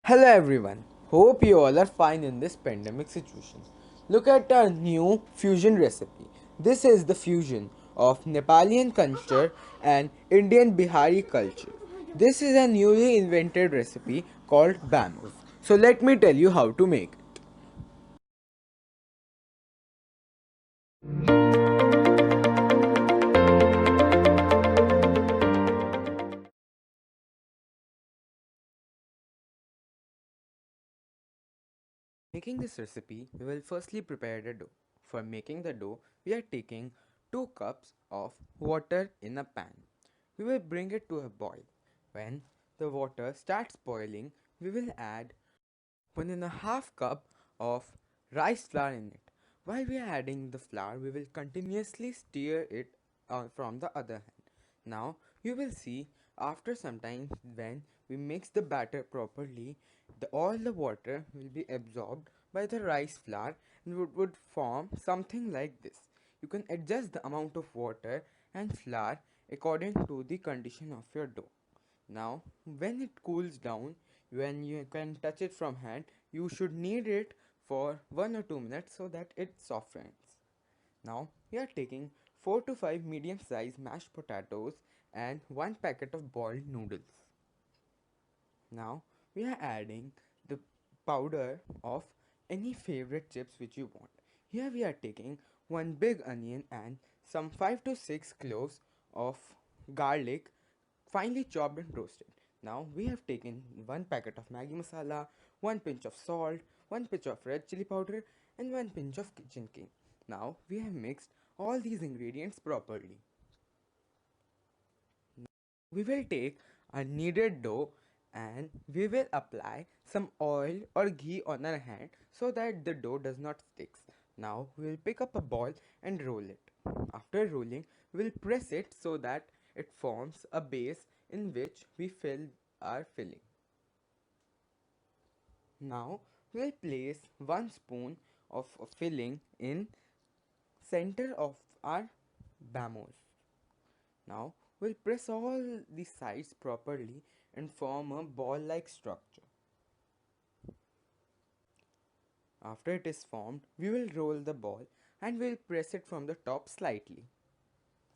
Hello everyone. Hope you all are fine in this pandemic situation. Look at our new fusion recipe. This is the fusion of Nepalian culture and Indian Bihari culture. This is a newly invented recipe called Bamos. So let me tell you how to make it. Making this recipe, we will firstly prepare the dough. For making the dough, we are taking 2 cups of water in a pan. We will bring it to a boil. When the water starts boiling, we will add 1.5 cup of rice flour in it. While we are adding the flour, we will continuously stir it from the other hand. Now you will see after some time when we mix the batter properly, all the water will be absorbed by the rice flour and would form something like this. You can adjust the amount of water and flour according to the condition of your dough. Now, when it cools down, when you can touch it from hand, you should knead it for 1 or 2 minutes so that it softens. Now, we are taking 4 to 5 medium sized mashed potatoes and 1 packet of boiled noodles. Now, we are adding the powder of any favorite chips which you want. Here we are taking 1 big onion and some 5 to 6 cloves of garlic finely chopped and roasted. Now we have taken 1 packet of Maggi masala, 1 pinch of salt, 1 pinch of red chili powder and 1 pinch of kitchen king. Now we have mixed all these ingredients properly. We will take a kneaded dough and we will apply some oil or ghee on our hand so that the dough does not stick. Now we will pick up a ball and roll it. After rolling, we will press it so that it forms a base in which we fill our filling. Now we will place 1 spoon of filling in center of our bamos. Now we'll press all the sides properly and form a ball-like structure. After it is formed, we will roll the ball and we'll press it from the top slightly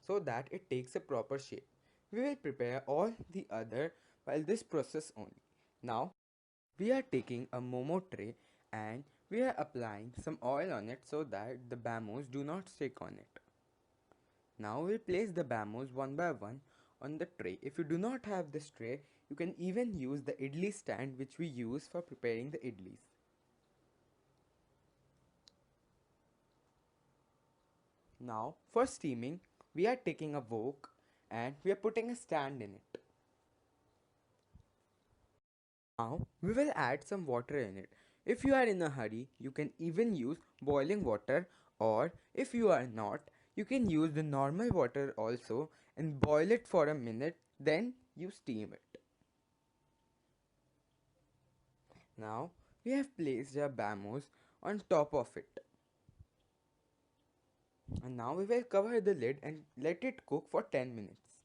so that it takes a proper shape. We will prepare all the other while this process only. Now we are taking a momo tray and we are applying some oil on it so that the bamos do not stick on it. Now we'll place the bamos one by one on the tray. If you do not have this tray, you can even use the idli stand which we use for preparing the idlis. Now for steaming, we are taking a wok and we are putting a stand in it. Now we will add some water in it. If you are in a hurry, you can even use boiling water, or if you are not, you can use the normal water also and boil it for a minute, then you steam it. Now we have placed our bamos on top of it. And now we will cover the lid and let it cook for 10 minutes.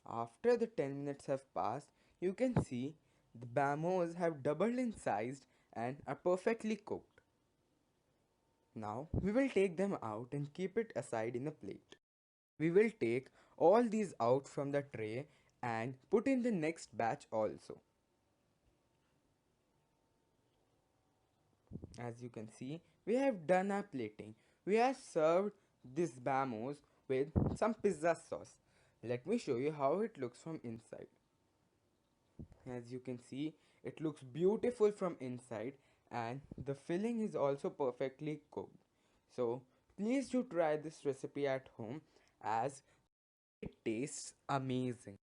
After the 10 minutes have passed, you can see the bamos have doubled in size and are perfectly cooked. Now we will take them out and keep it aside in a plate. We will take all these out from the tray and put in the next batch also. As you can see, we have done our plating. We have served this bamos with some pizza sauce. Let me show you how it looks from inside. As you can see, it looks beautiful from inside and the filling is also perfectly cooked. So please do try this recipe at home as it tastes amazing.